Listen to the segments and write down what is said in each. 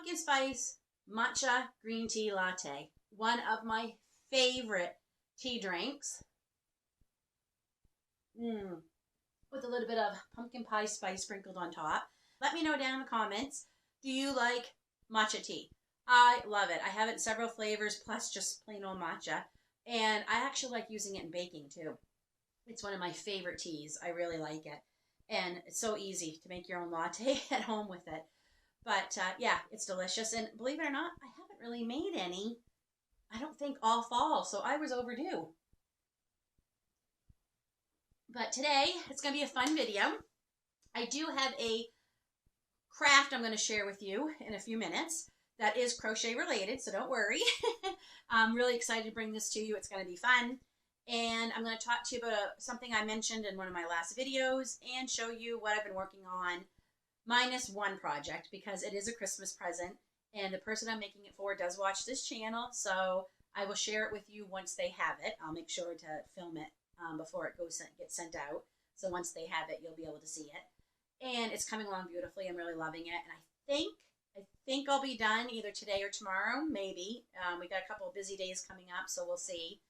pumpkin spice matcha green tea latte. One of my favorite tea drinks. With a little bit of pumpkin pie spice sprinkled on top. Let me know down in the comments, do you like matcha tea? I love it. I have it in several flavors, plus just plain old matcha. And I actually like using it in baking too. It's one of my favorite teas. I really like it. And it's so easy to make your own latte at home with it. But yeah, it's delicious. And believe it or not, I haven't really made any, I don't think, all fall. So I was overdue. But today, it's going to be a fun video. I do have a craft I'm going to share with you in a few minutes that is crochet related, so don't worry. I'm really excited to bring this to you. It's going to be fun. And I'm going to talk to you about something I mentioned in one of my last videos and show you what I've been working on, minus one project, because it is a Christmas present. And the person I'm making it for does watch this channel, so I will share it with you once they have it. I'll make sure to film it before it gets sent out. So once they have it, you'll be able to see it. And it's coming along beautifully. I'm really loving it. And I think I'll be done either today or tomorrow, maybe. We got a couple of busy days coming up, so we'll see.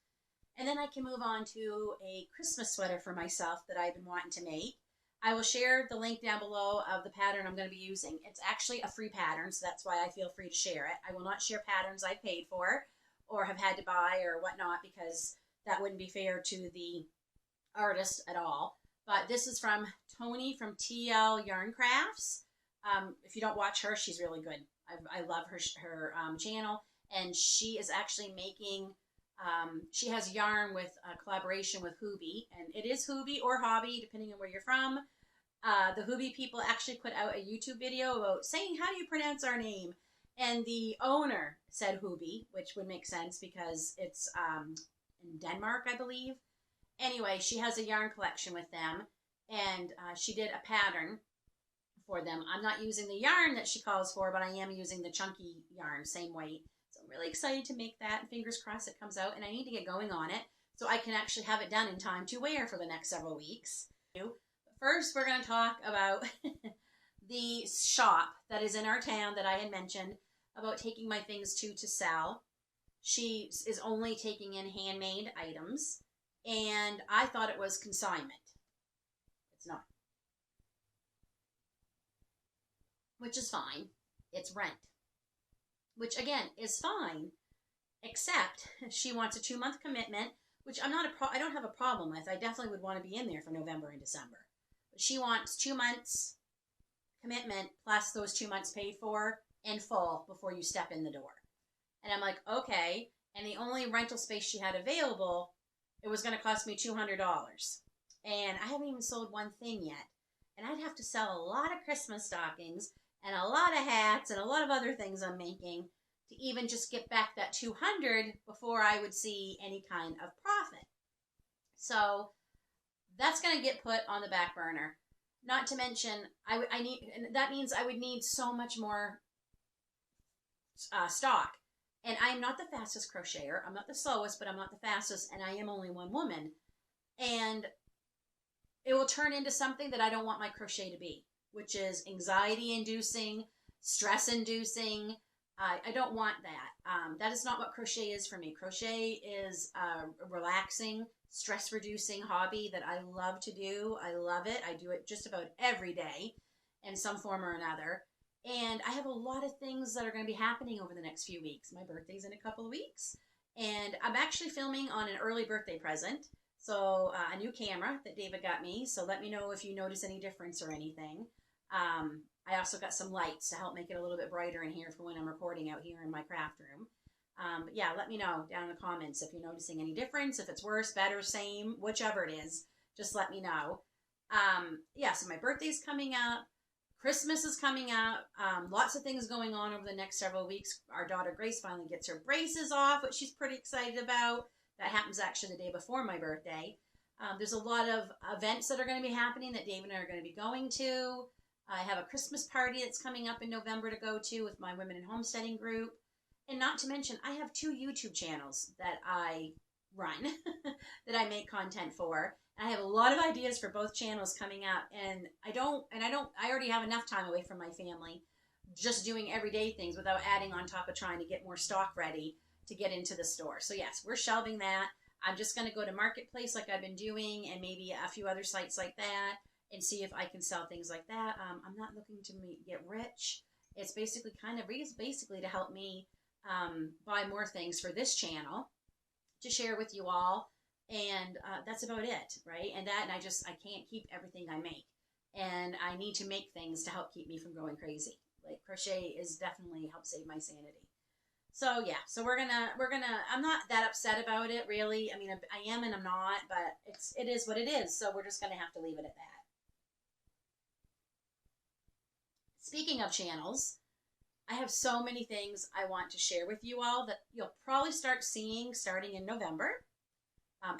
And then I can move on to a Christmas sweater for myself that I've been wanting to make. I will share the link down below of the pattern I'm going to be using. It's actually a free pattern, so that's why I feel free to share it. I will not share patterns I paid for or have had to buy or whatnot, because that wouldn't be fair to the artist at all. But this is from Tony from TL Yarn Crafts. If you don't watch her, she's really good. I love her channel. And she is actually making, she has yarn with a collaboration with Hooby. And it is Hooby or Hobby, depending on where you're from. The Hooby people actually put out a YouTube video about saying, how do you pronounce our name? And the owner said Hooby, which would make sense because it's in Denmark, I believe. Anyway, she has a yarn collection with them, and she did a pattern for them. I'm not using the yarn that she calls for, but I am using the chunky yarn, same weight. So I'm really excited to make that, and fingers crossed it comes out, and I need to get going on it so I can actually have it done in time to wear for the next several weeks. But first, we're going to talk about the shop that is in our town that I had mentioned about taking my things to sell. She is only taking in handmade items, and I thought it was consignment. It's not. Which is fine. It's rent. Which, again, is fine, except she wants a 2-month commitment, which I don't have a problem with. I definitely would want to be in there for November and December. But she wants 2 months commitment plus those 2 months paid for in full before you step in the door. And I'm like, okay. And the only rental space she had available, it was going to cost me $200. And I haven't even sold one thing yet. And I'd have to sell a lot of Christmas stockings and a lot of hats and a lot of other things I'm making to even just get back that $200 before I would see any kind of profit. So that's going to get put on the back burner. Not to mention, that means I would need so much more stock. And I am not the fastest crocheter. I'm not the slowest, but I'm not the fastest, and I am only one woman. And it will turn into something that I don't want my crochet to be, which is anxiety-inducing, stress-inducing. I don't want that. That is not what crochet is for me. Crochet is a relaxing, stress-reducing hobby that I love to do. I love it. I do it just about every day in some form or another. And I have a lot of things that are going to be happening over the next few weeks. My birthday's in a couple of weeks. And I'm actually filming on an early birthday present. So a new camera that David got me. So let me know if you notice any difference or anything. I also got some lights to help make it a little bit brighter in here for when I'm recording out here in my craft room. But yeah, let me know down in the comments if you're noticing any difference, if it's worse, better, same, whichever it is. Just let me know. Yeah, so my birthday's coming up. Christmas is coming up. Lots of things going on over the next several weeks. Our daughter Grace finally gets her braces off, which she's pretty excited about. That happens actually the day before my birthday. There's a lot of events that are going to be happening that Dave and I are going to be going to. I have a Christmas party that's coming up in November to go to with my Women in Homesteading group. And not to mention, I have 2 YouTube channels that I run, that I make content for. And I have a lot of ideas for both channels coming up. And I already have enough time away from my family. just doing everyday things without adding on top of trying to get more stock ready to get into the store. So yes, we're shelving that. I'm just going to go to Marketplace like I've been doing, and maybe a few other sites like that, and see if I can sell things like that. I'm not looking to get rich. It's basically basically to help me buy more things for this channel to share with you all. And that's about it, right? And I can't keep everything I make. And I need to make things to help keep me from going crazy. Like crochet is definitely helped save my sanity. So yeah, so we're gonna, I'm not that upset about it really. I mean, I am and I'm not, but it is what it is. So we're just gonna have to leave it at that. Speaking of channels, I have so many things I want to share with you all that you'll probably start seeing starting in November.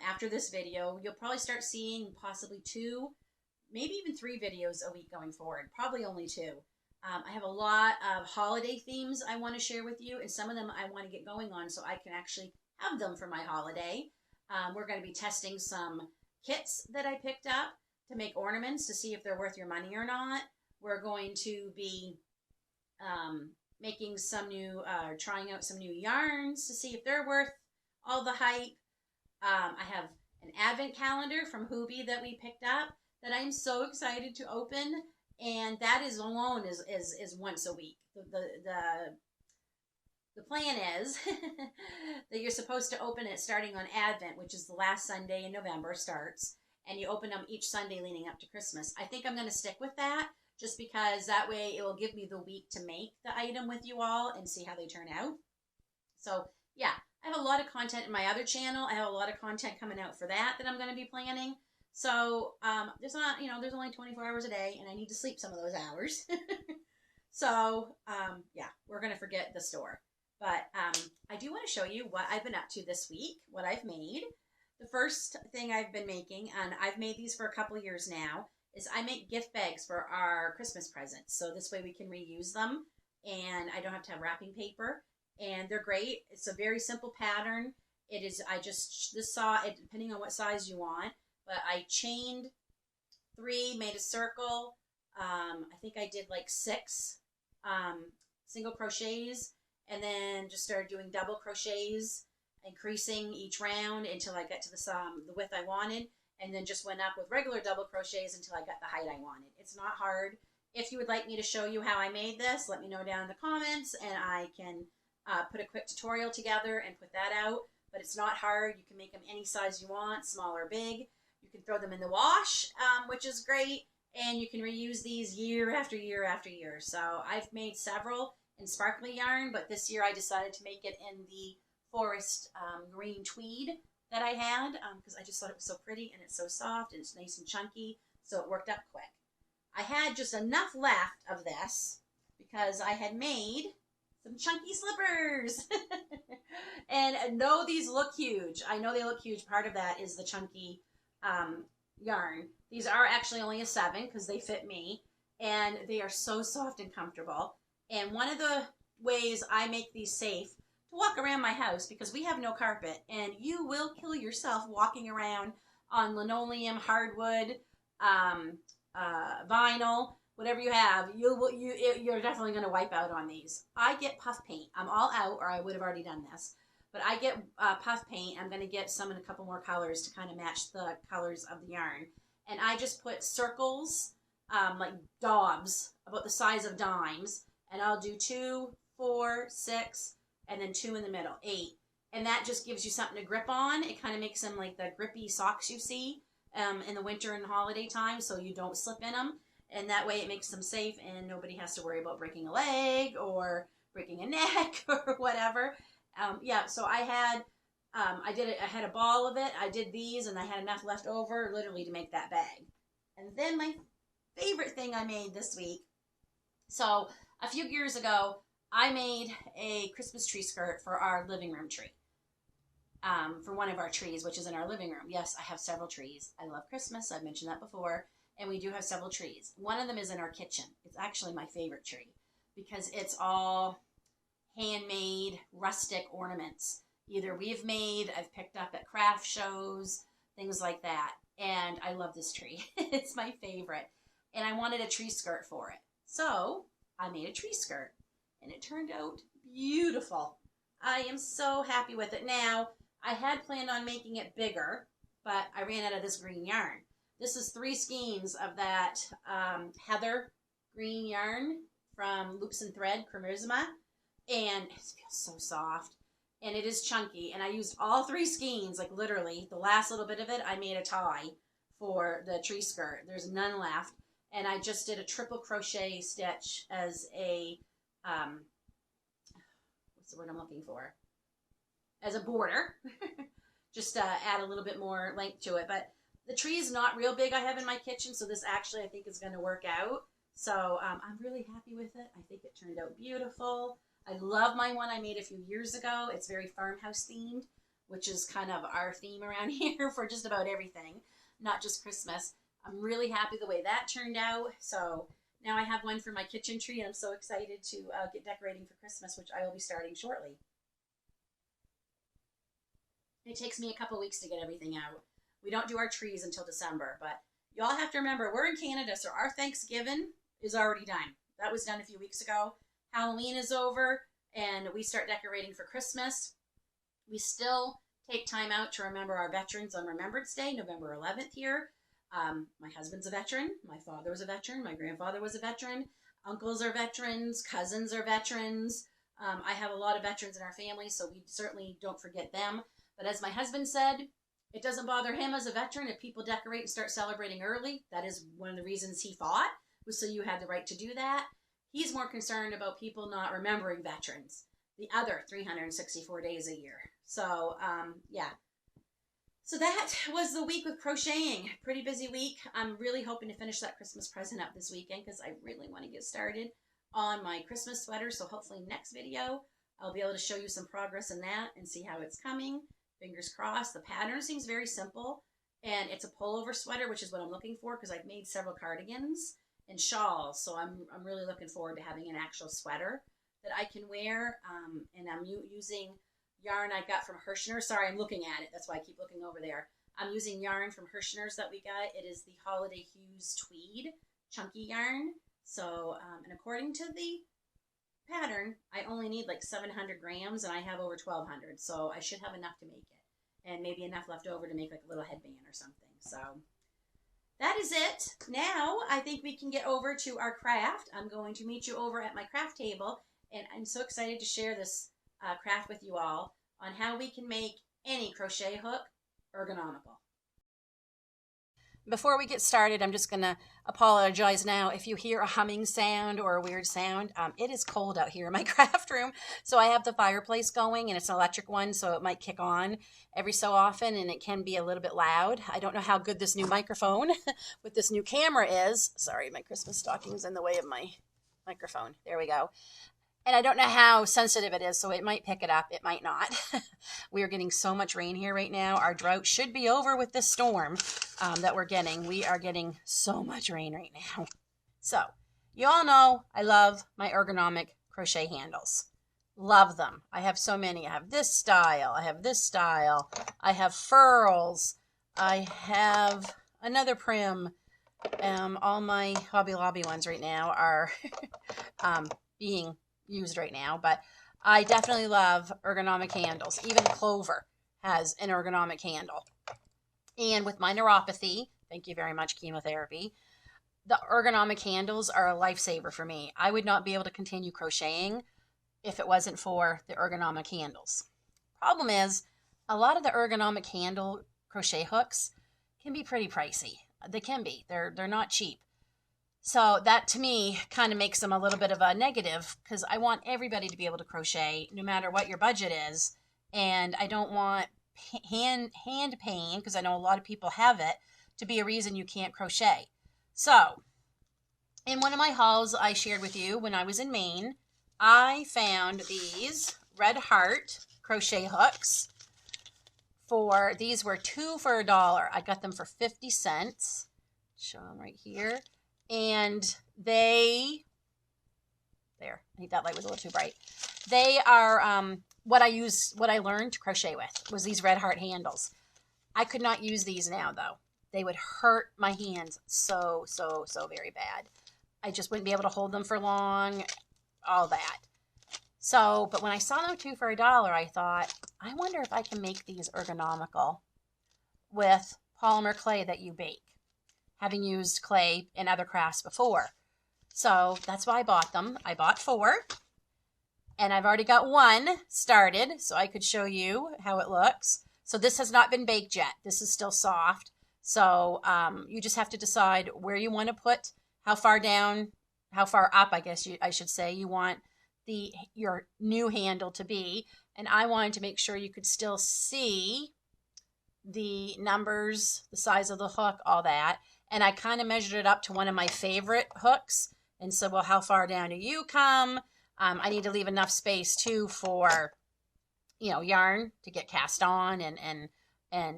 After this video, you'll probably start seeing possibly 2, maybe even 3 videos a week going forward. Probably only 2. I have a lot of holiday themes I want to share with you, and some of them I want to get going on so I can actually have them for my holiday. We're going to be testing some kits that I picked up to make ornaments to see if they're worth your money or not. We're going to be making some new, trying out some new yarns to see if they're worth all the hype. I have an advent calendar from Hubie that we picked up that I'm so excited to open, and that is alone is once a week. The plan is that you're supposed to open it starting on Advent, which is the last Sunday in November starts, and you open them each Sunday leading up to Christmas. I think I'm going to stick with that just because that way it will give me the week to make the item with you all and see how they turn out. So yeah, I have a lot of content in my other channel. I have a lot of content coming out for that I'm going to be planning. So there's only 24 hours a day, and I need to sleep some of those hours. So yeah, we're going to forget the store. But I do want to show you what I've been up to this week, what I've made. The first thing I've been making, and I've made these for a couple years now, is I make gift bags for our Christmas presents. So this way we can reuse them, and I don't have to have wrapping paper. And they're great. It's a very simple pattern. It is, depending on what size you want, but I chained 3, made a circle. I think I did like 6 single crochets, and then just started doing double crochets, increasing each round until I got to the width I wanted, and then just went up with regular double crochets until I got the height I wanted. It's not hard. If you would like me to show you how I made this, let me know down in the comments, and I can put a quick tutorial together and put that out. But it's not hard. You can make them any size you want, small or big. You can throw them in the wash, which is great, and you can reuse these year after year after year. So I've made several in sparkly yarn, but this year I decided to make it in the forest green tweed that I had because I just thought it was so pretty, and it's so soft, and it's nice and chunky, so it worked up quick. I had just enough left of this because I had made some chunky slippers. And no, these look huge. I know they look huge. Part of that is the chunky yarn. These are actually only a 7 because they fit me, and they are so soft and comfortable. And one of the ways I make these safe to walk around my house, because we have no carpet, and you will kill yourself walking around on linoleum, hardwood, vinyl, whatever you have, you're definitely going to wipe out on these. I get puff paint. I'm all out, or I would have already done this. But I get puff paint. I'm going to get some in a couple more colors to kind of match the colors of the yarn. And I just put circles, like daubs, about the size of dimes. And I'll do 2, 4, 6, and then 2 in the middle, 8. And that just gives you something to grip on. It kind of makes them like the grippy socks you see in the winter and holiday time, so you don't slip in them. And that way it makes them safe, and nobody has to worry about breaking a leg or breaking a neck or whatever. Yeah, so I had I had a ball of it. I did these, and I had enough left over literally to make that bag. And then my favorite thing I made this week. So a few years ago, I made a Christmas tree skirt for our living room tree. For one of our trees, which is in our living room. Yes, I have several trees. I love Christmas. I've mentioned that before. And we do have several trees. One of them is in our kitchen. It's actually my favorite tree because it's all handmade, rustic ornaments. Either we've made, I've picked up at craft shows, things like that. And I love this tree. It's my favorite. And I wanted a tree skirt for it. So I made a tree skirt, and it turned out beautiful. I am so happy with it. Now, I had planned on making it bigger, but I ran out of this green yarn. This is 3 skeins of that heather green yarn from Loops and Thread, Cremizma, and it feels so soft, and it is chunky, and I used all 3 skeins, like literally, the last little bit of it, I made a tie for the tree skirt. There's none left, and I just did a triple crochet stitch as a, what's the word I'm looking for? As a border, just to add a little bit more length to it, but the tree is not real big I have in my kitchen, so this actually I think is going to work out. So I'm really happy with it. I think it turned out beautiful. I love my one I made a few years ago. It's very farmhouse themed, which is kind of our theme around here for just about everything, not just Christmas. I'm really happy the way that turned out. So now I have one for my kitchen tree, and I'm so excited to get decorating for Christmas, which I will be starting shortly. It takes me a couple weeks to get everything out. We don't do our trees until December, but y'all have to remember, we're in Canada, so our Thanksgiving is already done. That was done a few weeks ago. Halloween is over, and we start decorating for Christmas. We still take time out to remember our veterans on Remembrance Day, November 11th here. My husband's a veteran. My father was a veteran. My grandfather was a veteran. Uncles are veterans. Cousins are veterans. I have a lot of veterans in our family, so we certainly don't forget them. But as my husband said, it doesn't bother him as a veteran if people decorate and start celebrating early. That is one of the reasons he fought, was so you had the right to do that. He's more concerned about people not remembering veterans the other 364 days a year. So, yeah. So that was the week with crocheting. Pretty busy week. I'm really hoping to finish that Christmas present up this weekend because I really want to get started on my Christmas sweater. So hopefully next video, I'll be able to show you some progress in that and see how it's coming. Fingers crossed. The pattern seems very simple, and it's a pullover sweater, which is what I'm looking for because I've made several cardigans and shawls. So I'm really looking forward to having an actual sweater that I can wear. And I'm using yarn I got from Hirschner. Sorry, I'm looking at it. That's why I keep looking over there. I'm using yarn from Hirschner's that we got. It is the Holiday Hues Tweed chunky yarn. So, and according to the pattern, I only need like 700 grams, and I have over 1,200. So I should have enough to make it, and maybe enough left over to make like a little headband or something. So that is it. Now I think we can get over to our craft. I'm going to meet you over at my craft table, and I'm so excited to share this craft with you all on how we can make any crochet hook ergonomical. Before we get started, I'm just going to apologize now if you hear a humming sound or a weird sound. It is cold out here in my craft room, so I have the fireplace going, and it's an electric one, so it might kick on every so often, and it can be a little bit loud. I don't know how good this new microphone with this new camera is. Sorry, my Christmas stocking's in the way of my microphone. There we go. And I don't know how sensitive it is, so it might pick it up. It might not. We are getting so much rain here right now. Our drought should be over with this storm that we're getting. We are getting so much rain right now. So, you all know I love my ergonomic crochet handles. Love them. I have so many. I have this style. I have this style. I have furls. I have another prim. All my Hobby Lobby ones right now are being used right now, but I definitely love ergonomic handles. Even Clover has an ergonomic handle. And with my neuropathy, thank you very much, chemotherapy, the ergonomic handles are a lifesaver for me. I would not be able to continue crocheting if it wasn't for the ergonomic handles. Problem is, a lot of the ergonomic handle crochet hooks can be pretty pricey. They can be. They're not cheap. So that, to me, kind of makes them a little bit of a negative because I want everybody to be able to crochet no matter what your budget is. And I don't want hand pain, because I know a lot of people have it, to be a reason you can't crochet. So in one of my hauls I shared with you when I was in Maine, I found these Red Heart crochet hooks. These were 2 for $1. I got them for 50 cents. Show them right here. And I think that light was a little too bright. They are what I learned to crochet with was these Red Heart handles. I could not use these now though. They would hurt my hands so very bad. I just wouldn't be able to hold them for long, all that. So, but when I saw them 2 for $1, I thought, I wonder if I can make these ergonomical with polymer clay that you bake, having used clay in other crafts before. So that's why I bought them. I bought 4, and I've already got 1 started, so I could show you how it looks. So this has not been baked yet. This is still soft. So you just have to decide where you want to put, how far down, how far up, I guess I should say, you want your new handle to be. And I wanted to make sure you could still see the numbers, the size of the hook, all that. And I kind of measured it up to one of my favorite hooks and said, well, how far down do you come? I need to leave enough space too for, you know, yarn to get cast on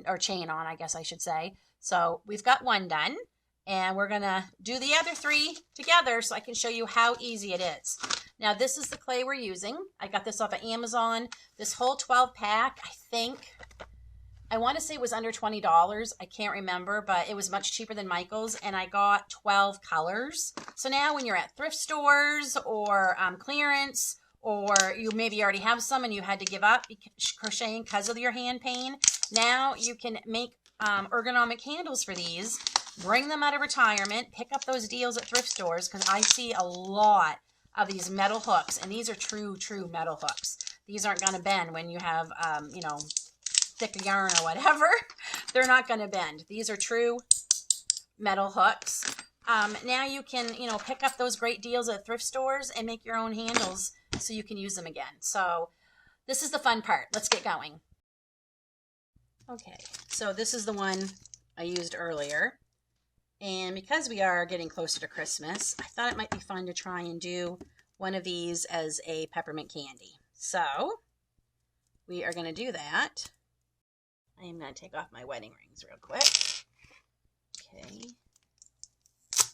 or chain on, I guess I should say. So we've got 1 done, and we're gonna do the other 3 together so I can show you how easy it is. Now this is the clay we're using. I got this off of Amazon. This whole 12 pack, I want to say it was under $20. I can't remember, but it was much cheaper than Michael's, and I got 12 colors. So now when you're at thrift stores or clearance, or you maybe already have some and you had to give up crocheting because of your hand pain, now you can make ergonomic handles for these, bring them out of retirement, pick up those deals at thrift stores, because I see a lot of these metal hooks, and these are true metal hooks. These aren't going to bend when you have, you know, thick yarn or whatever. They're not going to bend. These are true metal hooks. Now you can, you know, pick up those great deals at thrift stores and make your own handles so you can use them again. So this is the fun part. Let's get going. Okay, so this is the one I used earlier. And because we are getting closer to Christmas, I thought it might be fun to try and do one of these as a peppermint candy. So we are going to do that. I am going to take off my wedding rings real quick. Okay. So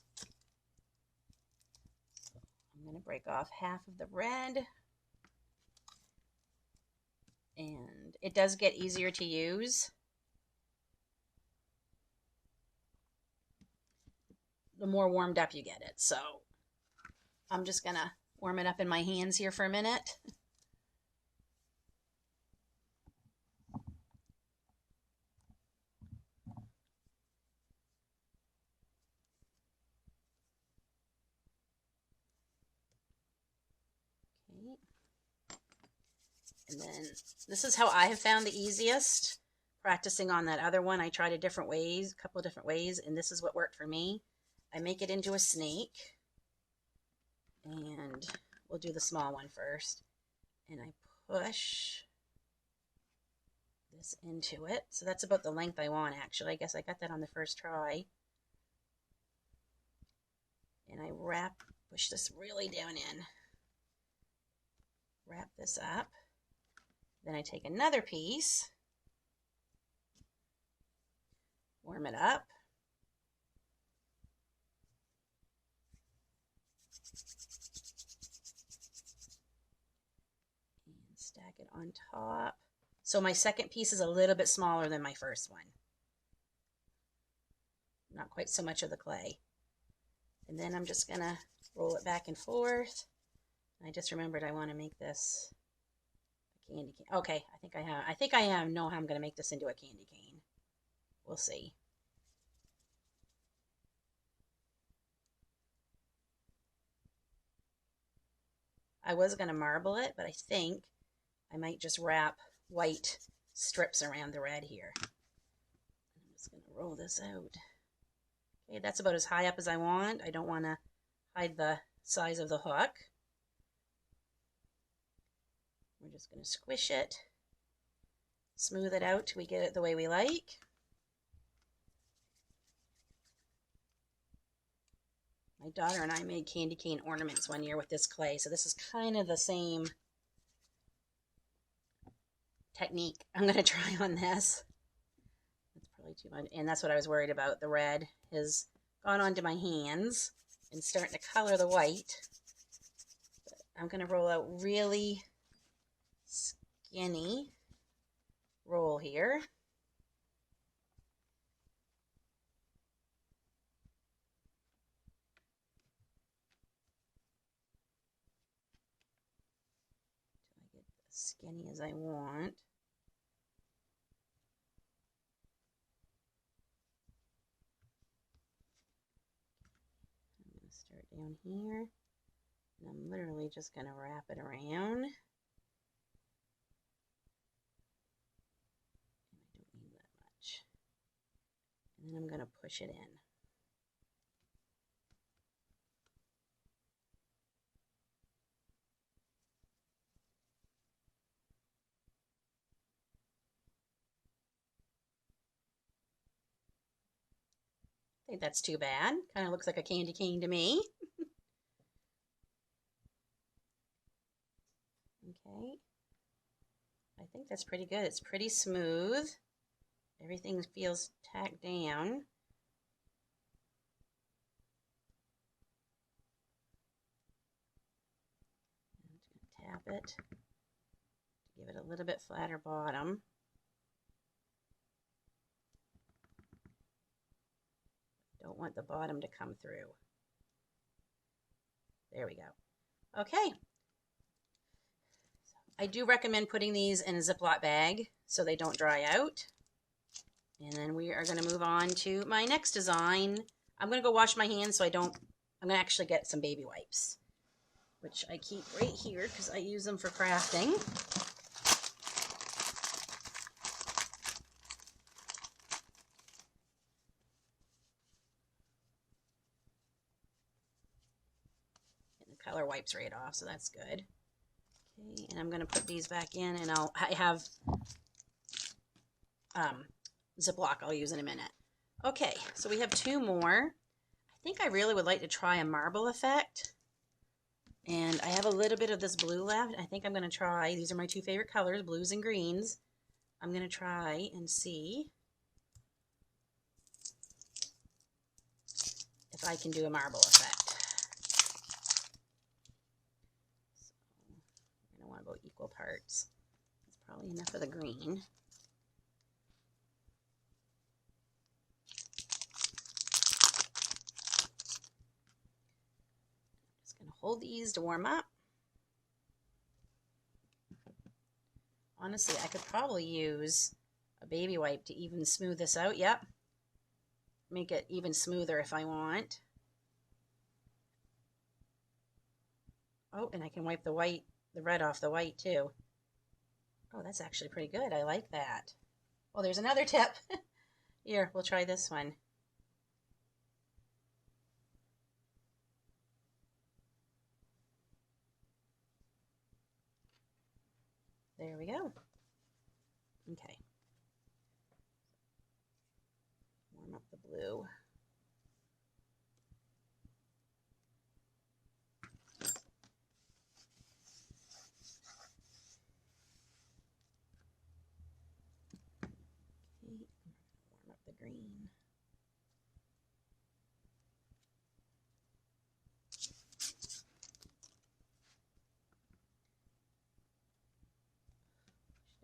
I'm going to break off half of the red. And it does get easier to use the more warmed up you get it. So I'm just going to warm it up in my hands here for a minute. Okay. And then this is how I have found the easiest. Practicing on that other one, I tried a couple of different ways, and this is what worked for me. I make it into a snake, and we'll do the small one first. And I push this into it. So that's about the length I want, actually. I guess I got that on the first try. And I push this really down in. Wrap this up. Then I take another piece, warm it up, and stack it on top. So my second piece is a little bit smaller than my first one. Not quite so much of the clay. And then I'm just going to roll it back and forth. I just remembered I want to make this a candy cane. Okay, I think I know how I'm going to make this into a candy cane. We'll see. I was going to marble it, but I think I might just wrap white strips around the red here. I'm just going to roll this out. Okay, that's about as high up as I want. I don't want to hide the size of the hook. We're just going to squish it, smooth it out till we get it the way we like. My daughter and I made candy cane ornaments one year with this clay, so this is kind of the same technique I'm going to try on this. That's probably too much, and that's what I was worried about. The red has gone onto my hands and starting to color the white. But I'm going to roll out really skinny roll here. skinny as I want. I'm going to start down here, and I'm literally just going to wrap it around. I don't need that much. And then I'm going to push it in. I think that's too bad. Kind of looks like a candy cane to me. Okay. I think that's pretty good. It's pretty smooth. Everything feels tacked down. I'm just going to tap it to give it a little bit flatter bottom. Don't want the bottom to come through. There we go. Okay. I do recommend putting these in a Ziploc bag so they don't dry out. And then we are going to move on to my next design. I'm going to go wash my hands so I'm going to actually get some baby wipes, which I keep right here because I use them for crafting. Color wipes right off, so that's good. Okay, and I'm going to put these back in, and I have Ziploc I'll use in a minute. Okay, so we have two more. I think I really would like to try a marble effect, and I have a little bit of this blue left. I think I'm going to try, these are my two favorite colors, blues and greens. I'm going to try and see if I can do a marble effect. About equal parts. That's probably enough of the green. Just going to hold these to warm up. Honestly, I could probably use a baby wipe to even smooth this out. Yep. Make it even smoother if I want. Oh, and I can wipe the red off the white too. Oh, that's actually pretty good. I like that. Oh, there's another tip. Here, we'll try this one. There we go. Okay. Warm up the blue. Warm up the green.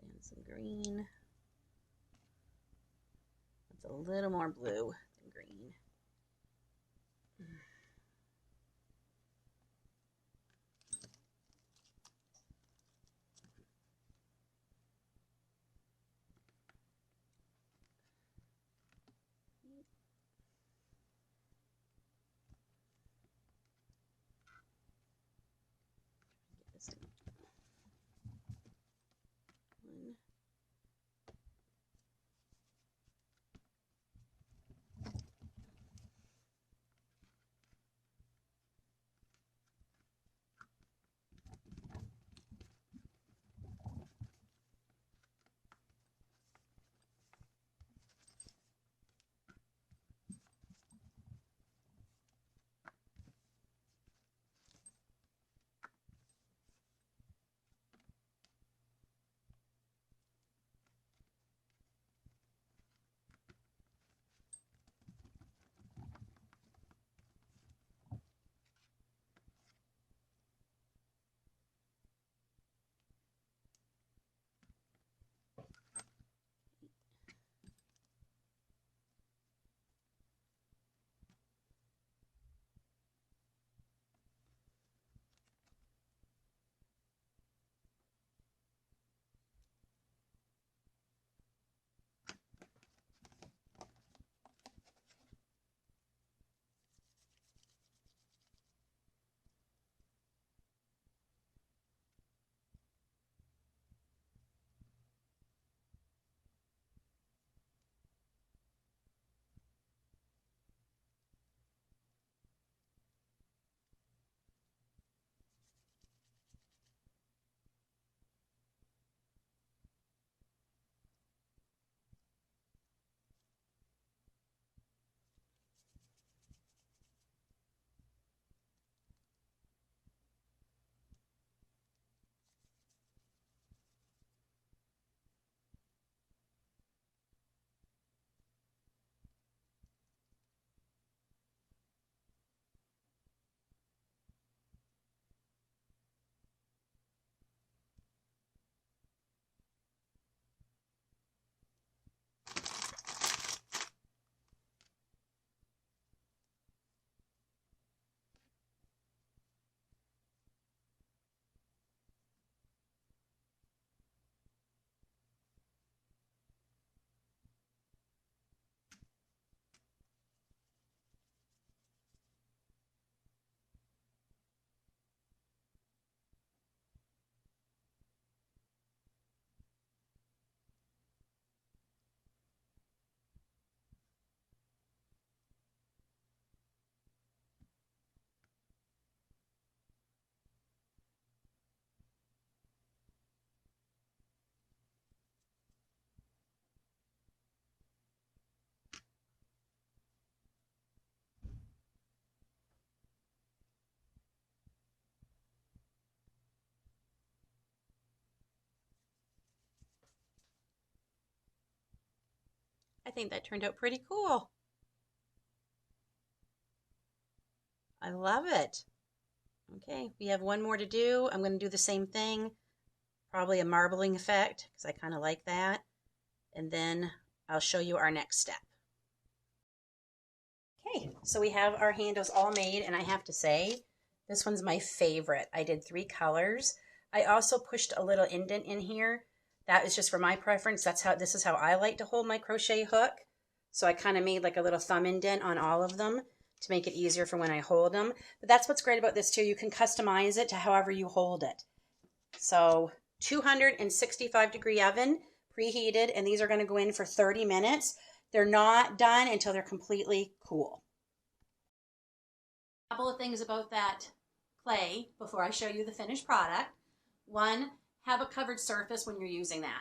And some green. It's a little more blue than green. One. I think that turned out pretty cool. I love it. Okay, we have one more to do. I'm going to do the same thing, probably a marbling effect because I kind of like that. And then I'll show you our next step. Okay, so we have our handles all made, and I have to say, this one's my favorite. I did 3 colors. I also pushed a little indent in here. That is just for my preference. This is how I like to hold my crochet hook. So I kind of made like a little thumb indent on all of them to make it easier for when I hold them. But that's what's great about this too. You can customize it to however you hold it. So 265-degree oven, preheated, and these are going to go in for 30 minutes. They're not done until they're completely cool. A couple of things about that clay before I show you the finished product. One, have a covered surface when you're using that.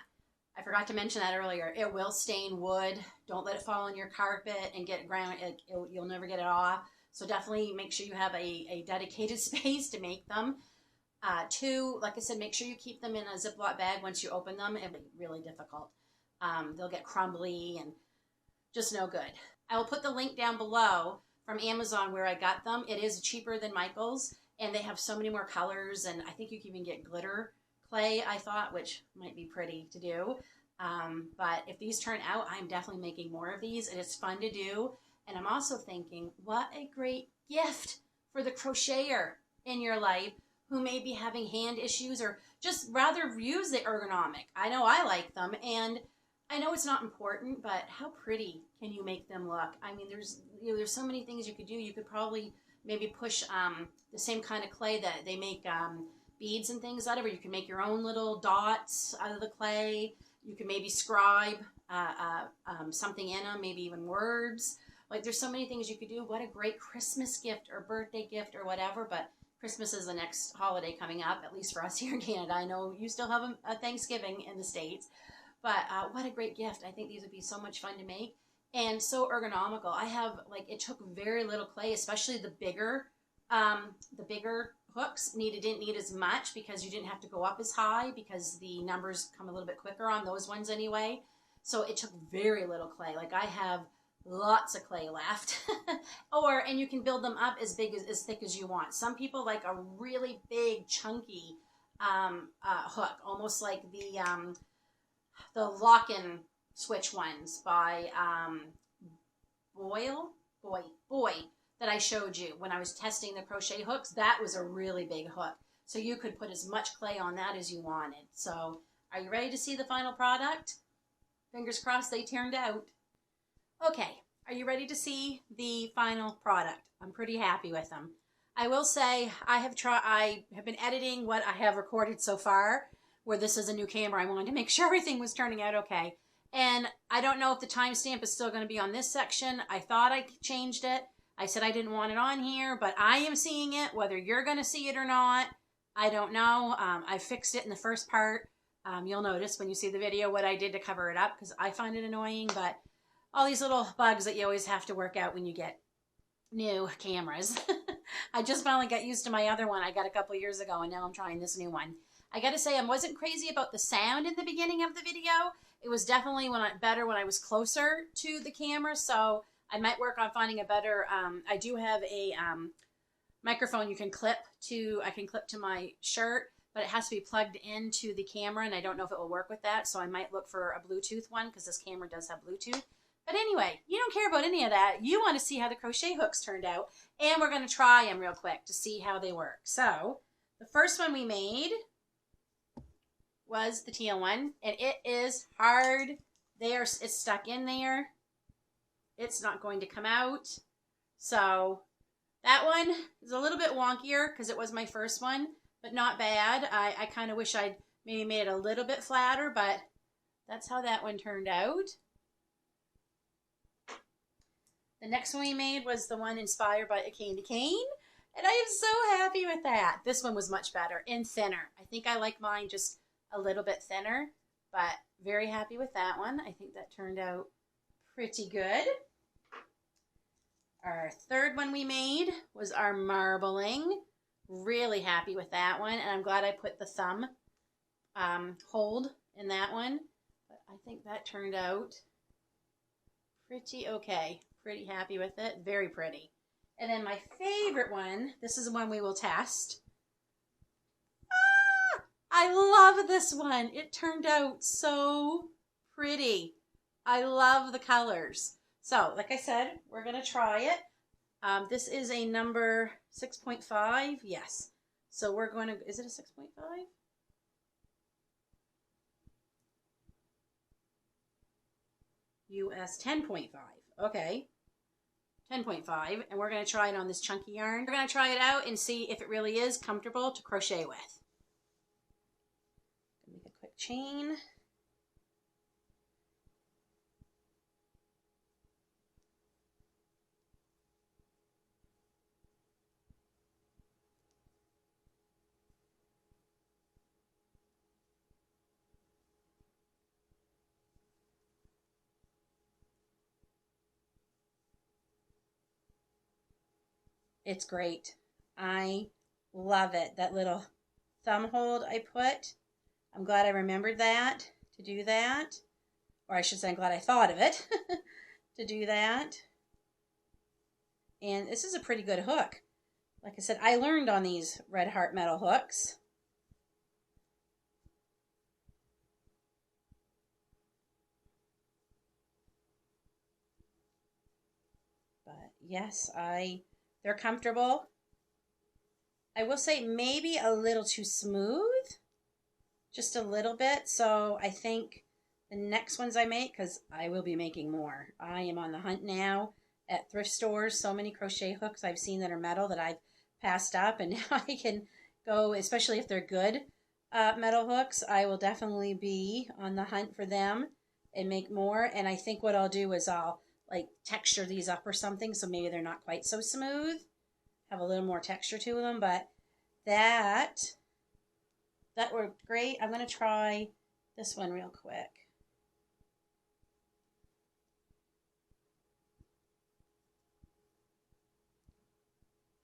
I forgot to mention that earlier. It will stain wood. Don't let it fall on your carpet and get ground. You'll never get it off. So definitely make sure you have a dedicated space to make them. 2, like I said, make sure you keep them in a Ziploc bag once you open them. It'll be really difficult. They'll get crumbly and just no good. I will put the link down below from Amazon where I got them. It is cheaper than Michael's, and they have so many more colors, and I think you can even get glitter clay, I thought, which might be pretty to do. But if these turn out, I'm definitely making more of these, and it's fun to do. And I'm also thinking, what a great gift for the crocheter in your life who may be having hand issues or just rather use the Ergonomic. I know I like them, and I know it's not important, but how pretty can you make them look? I mean, there's so many things you could do. You could probably maybe push the same kind of clay that they make beads and things out of, or you can make your own little dots out of the clay. You can maybe scribe something in them, maybe even words. Like, there's so many things you could do. What a great Christmas gift or birthday gift or whatever, but Christmas is the next holiday coming up, at least for us here in Canada. I know you still have a Thanksgiving in the States, but what a great gift. I think these would be so much fun to make and so ergonomical. I have, like, it took very little clay, especially the bigger hooks didn't need as much because you didn't have to go up as high because the numbers come a little bit quicker on those ones anyway. So it took very little clay. Like, I have lots of clay left. And you can build them up as thick as you want. Some people like a really big chunky hook, almost like the lock-in switch ones by Boy that I showed you when I was testing the crochet hooks. That was a really big hook. So you could put as much clay on that as you wanted. So are you ready to see the final product? Fingers crossed they turned out. Okay, are you ready to see the final product? I'm pretty happy with them. I will say I have been editing what I have recorded so far, where this is a new camera. I wanted to make sure everything was turning out okay. And I don't know if the timestamp is still going to be on this section. I thought I changed it. I said I didn't want it on here, but I am seeing it. Whether you're going to see it or not, I don't know. I fixed it in the first part. You'll notice when you see the video what I did to cover it up because I find it annoying, but all these little bugs that you always have to work out when you get new cameras. I just finally got used to my other one I got a couple years ago, and now I'm trying this new one. I got to say, I wasn't crazy about the sound in the beginning of the video. It was definitely better when I was closer to the camera, so I might work on finding a better, I do have a microphone I can clip to my shirt, but it has to be plugged into the camera, and I don't know if it will work with that, so I might look for a Bluetooth one, because this camera does have Bluetooth. But anyway, you don't care about any of that. You want to see how the crochet hooks turned out, and we're going to try them real quick to see how they work. So, the first one we made was the teal one, and it is hard. It's stuck in there. It's not going to come out. So that one is a little bit wonkier because it was my first one, but not bad. I kind of wish I'd maybe made it a little bit flatter, but that's how that one turned out. The next one we made was the one inspired by a candy cane, and I am so happy with that. This one was much better and thinner. I think I like mine just a little bit thinner, but very happy with that one. I think that turned out pretty good. Our third one we made was our marbling. Really happy with that one, and I'm glad I put the thumb hold in that one. But I think that turned out pretty okay. Pretty happy with it. Very pretty. And then my favorite one, this is the one we will test. Ah, I love this one. It turned out so pretty. I love the colors. So, like I said, we're going to try it. This is a number 6.5. Yes. So we're going to, is it a 6.5? US 10.5. Okay. 10.5. And we're going to try it on this chunky yarn. We're going to try it out and see if it really is comfortable to crochet with. Make a quick chain. It's great. I love it. That little thumb hold I put. I'm glad I remembered that to do that. Or I should say I'm glad I thought of it to do that. And this is a pretty good hook. Like I said, I learned on these Red Heart metal hooks. But yes, they're comfortable. I will say maybe a little too smooth. Just a little bit. So I think the next ones I make, because I will be making more. I am on the hunt now at thrift stores. So many crochet hooks I've seen that are metal that I've passed up. And now I can go, especially if they're good metal hooks, I will definitely be on the hunt for them and make more. And I think what I'll do is I'll like texture these up or something, so maybe they're not quite so smooth, have a little more texture to them. But that worked great. I'm going to try this one real quick.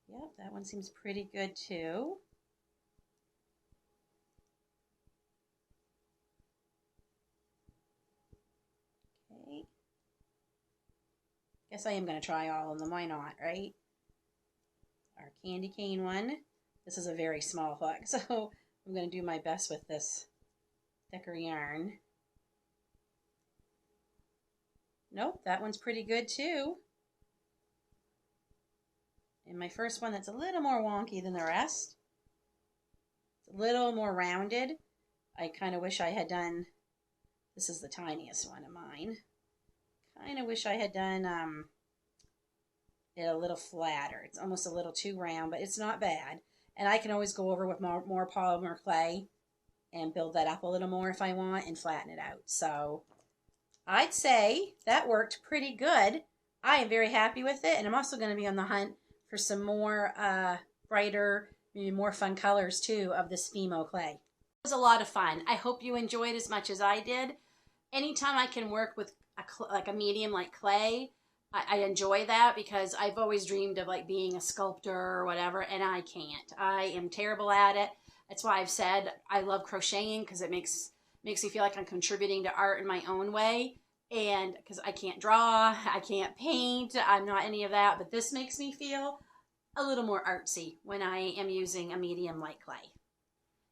Yep, that one seems pretty good too. Okay. Guess I am going to try all of them. Why not, right? Our candy cane one. This is a very small hook, so I'm going to do my best with this thicker yarn. Nope, that one's pretty good too. And my first one that's a little more wonky than the rest. It's a little more rounded. I kind of wish I had done, this is the tiniest one of mine. Kind of wish I had done it a little flatter. It's almost a little too round, but it's not bad. And I can always go over with more polymer clay and build that up a little more if I want and flatten it out. So I'd say that worked pretty good. I am very happy with it. And I'm also going to be on the hunt for some more brighter, maybe more fun colors too of this Fimo clay. It was a lot of fun. I hope you enjoyed as much as I did. Anytime I can work with a medium like clay, I enjoy that, because I've always dreamed of like being a sculptor or whatever, and I can't. I am terrible at it. That's why I've said I love crocheting, because it makes me feel like I'm contributing to art in my own way. And because I can't draw, I can't paint, I'm not any of that, but this makes me feel a little more artsy when I am using a medium like clay.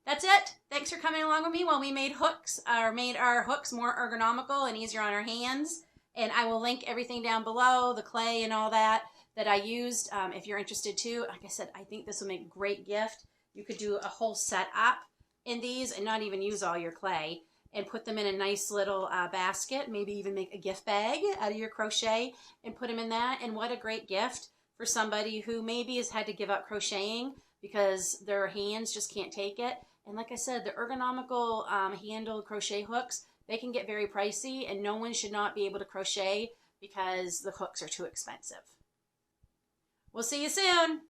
That's it. Thanks for coming along with me while we made our hooks more ergonomical and easier on our hands. And I will link everything down below, the clay and all that I used, if you're interested too. Like I said, I think this will make a great gift. You could do a whole set up in these and not even use all your clay, and put them in a nice little basket, maybe even make a gift bag out of your crochet and put them in that. And what a great gift for somebody who maybe has had to give up crocheting because their hands just can't take it. And like I said, the ergonomical handled crochet hooks, they can get very pricey, and no one should not be able to crochet because the hooks are too expensive. We'll see you soon.